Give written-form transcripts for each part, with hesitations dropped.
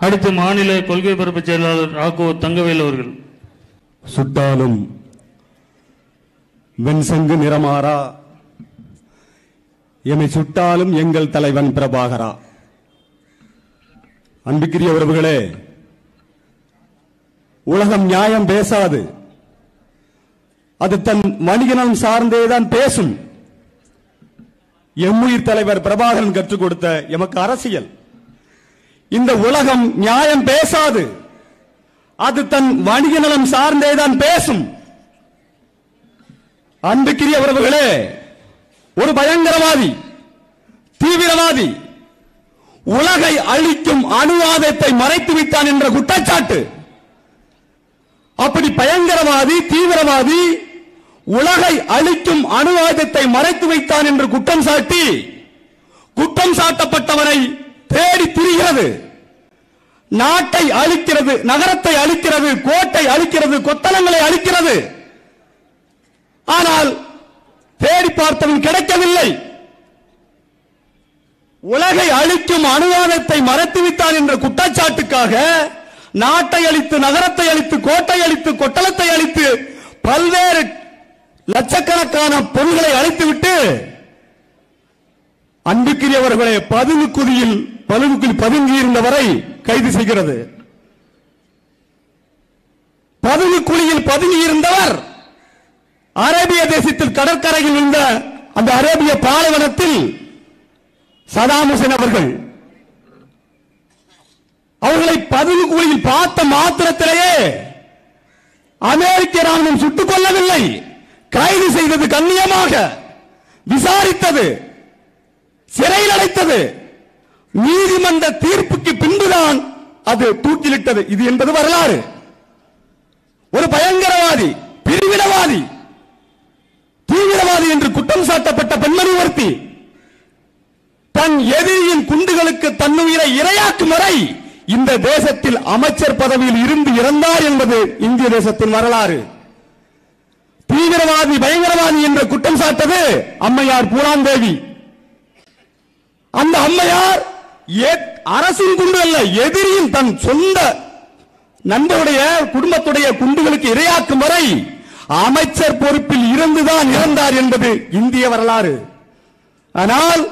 அடுத்து மாநில கொள்கை பரப்பு செயலாளர் ராகோ தங்கவேல் அவர்கள். சுட்டாலும் வெண்சங்கு நிறமாறா, எமை சுட்டாலும் எங்கள் தலைவன் பிரபாகரா. அன்புக்குரிய உறவுகளே, உலகம் நியாயம் பேசாது, அது தன் வணிகனம் சார்ந்தேதான் பேசும். எம்முயிர் தலைவர் பிரபாகரன் கற்றுக் கொடுத்த எமக்கு அரசியல். இந்த உலகம் நியாயம் பேசாது, அது தன் வணிக நலம் சார்ந்தேதான் பேசும். அன்புக்குரிய உறவுகளே, ஒரு பயங்கரவாதி, தீவிரவாதி உலகை அழிக்கும் அணுவாதத்தை மறைத்து விட்டான் என்ற குற்றச்சாட்டு. அப்படி பயங்கரவாதி, தீவிரவாதி உலகை அழிக்கும் அணுவாதத்தை மறைத்து வைத்தான் என்று குற்றம் சாட்டி குற்றம் சாட்டப்பட்டவரை தேடி திரிகிறது. நாட்டை அழிக்கிறது, நகரத்தை அழிக்கிறது, கோட்டை அழிக்கிறது, கொத்தளங்களை அழிக்கிறது. ஆனால் தேடி பார்த்தவன் கிடைக்கவில்லை. உலகை அழிக்கும் அணுவாதத்தை மறைத்துவிட்டான் என்ற குற்றச்சாட்டுக்காக நாட்டை அழித்து, நகரத்தை அழித்து, கோட்டை அழித்து, கொட்டளத்தை அழித்து, பல்வேறு லட்சக்கணக்கான பொருள்களை அழித்துவிட்டு அன்புக்குரியவர்களே பதுங்குக்குழியில் பதுங்கி இருந்தவரை கைது செய்கிறது. பதுங்குக்குழியில் பதுங்கி இருந்தவர் அரேபிய தேசத்தில் கடற்கரையில் இருந்த அந்த அரேபிய பாலைவனத்தில் சதாம் ஹுசேன் அவர்களை பதுங்குக்குழியில் பார்த்த மாத்திரத்திலேயே அமெரிக்க ராணுவம் சுட்டுக் கொள்ளவில்லை, கைது செய்தது, கண்ணியமாக விசாரித்தது, சிறையில் அடைத்தது. நீதிமன்ற தீர்ப்புக்கு பின்புதான் அது தூக்கிலிட்டது. இது என்பது வரலாறு. ஒரு பயங்கரவாதி, பிரிவினவாதி, தீவிரவாதி என்று குற்றம் சாட்டப்பட்ட பெண்மணி ஒருத்தி தன் எதிரியின் குண்டுகளுக்கு தன்னுயிரை இரையாக்கும் வரை இந்த தேசத்தில் அமைச்சர் பதவியில் இருந்து இறந்தார் என்பது இந்திய தேசத்தின் வரலாறு. தீவிரவாதி, பயங்கரவாதி என்று குற்றம் சாட்டது அம்மையார் பூராந்தேவி. அந்த அம்மையார் அரசின் குண்டு அல்ல, எதிரியின் தன் சொந்த நண்பருடைய குடும்பத்துடைய குண்டுகளுக்கு இரையாக்கும் வரை அமைச்சர் பொறுப்பில் இருந்துதான் இறந்தார் என்பது இந்திய வரலாறு. ஆனால்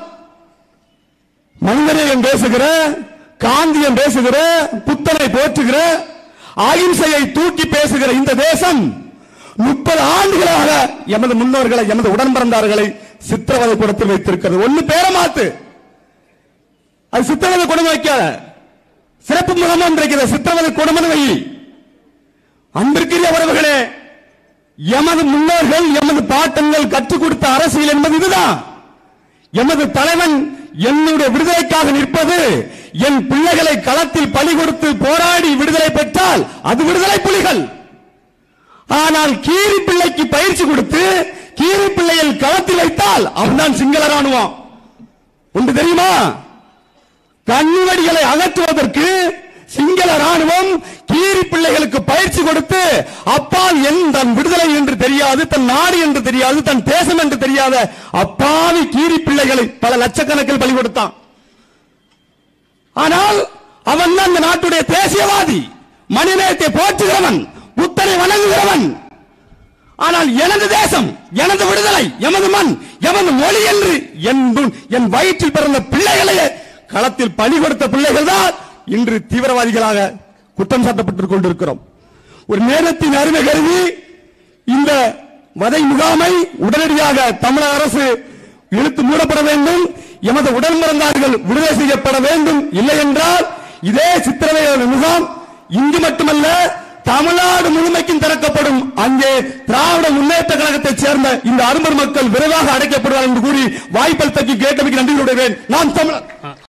மனிதநேயம் பேசுகிற, காந்தியம் பேசுகிற, புத்தனை போற்றுகிற, அகிம்சையை தூக்கி பேசுகிற இந்த தேசம் 30 ஆண்டுகளாக எமது முன்னோர்களை, எமது உடன் பிறந்தார்களை சித்திரவதை கூடத்தில் வைத்திருக்கிறது. ஒன்னு பேரமாத்து, அது சித்திரவதை கொடுமை வைக்காத, சிறப்பு முகாம் இருக்கிற சித்திரவதை கொடுமை வை. அன்பிற்குரிய உறவுகளே, எமது முன்னோர்கள், எமது பாட்டங்கள் கற்றுக் கொடுத்த அரசியல் என்பது இதுதான். எமது தலைவன் என்னுடைய விடுதலைக்காக நிற்பது, என் பிள்ளைகளை களத்தில் பலி கொடுத்து போராடி விடுதலை பெற்றால் அது விடுதலை புலிகள். ஆனால் கீரி பிள்ளைக்கு பயிற்சி கொடுத்து கீரி பிள்ளையில் களத்தில் வைத்தால் அவன்தான் சிங்கள ராணுவம். ஒன்று தெரியுமா? கண்ணிவடிகளை அகற்றுவதற்கு சிங்கள ராணுவம் கீரி பிள்ளைகளுக்கு பயிற்சி கொடுத்து அப்பால் தன் விடுதலை என்று தெரியாது, தன் நாடு என்று தெரியாது, தன் தேசம் என்று தெரியாத அப்பாவி கீரி பிள்ளைகளை பல லட்சக்கணக்கில் பலி கொடுத்தான். ஆனால் அவன் தான் அந்த நாட்டுடைய தேசியவாதி, மனிதநேயத்தை போற்றுகிறவன், புத்தனை வணங்குகிறவன். ஆனால் எனது தேசம், எனது விடுதலை, எமது மண், எமது மொழி என்று என் வயிற்றில் பிறந்த பிள்ளைகளையே களத்தில் பலி கொடுத்த பிள்ளைகள் தான் இன்று தீவிரவாதிகளாக குற்றம் சாட்டப்பட்டுக் கொண்டிருக்கிறோம். ஒரு நேரத்தின் அருமை கருதி இந்த வதை முகாமை உடனடியாக தமிழக அரசு இழுத்து மூடப்பட வேண்டும். எமது உடன் பிறந்தார்கள் விடுதலை செய்யப்பட வேண்டும். இல்லை என்றால் இதே சித்திரவதை முகாம் இங்கு மட்டுமல்ல தமிழ்நாடு முழுமைக்கும் திறக்கப்படும். அங்கே திராவிட முன்னேற்ற கழகத்தைச் சேர்ந்த இந்த அரும்பர் மக்கள் விரைவாக அடைக்கப்படுவார் என்று கூறி வாய்ப்பளித்தமைக்கு கேட்டமைக்கு நன்றி கூறுகிறேன். நான் தமிழர்.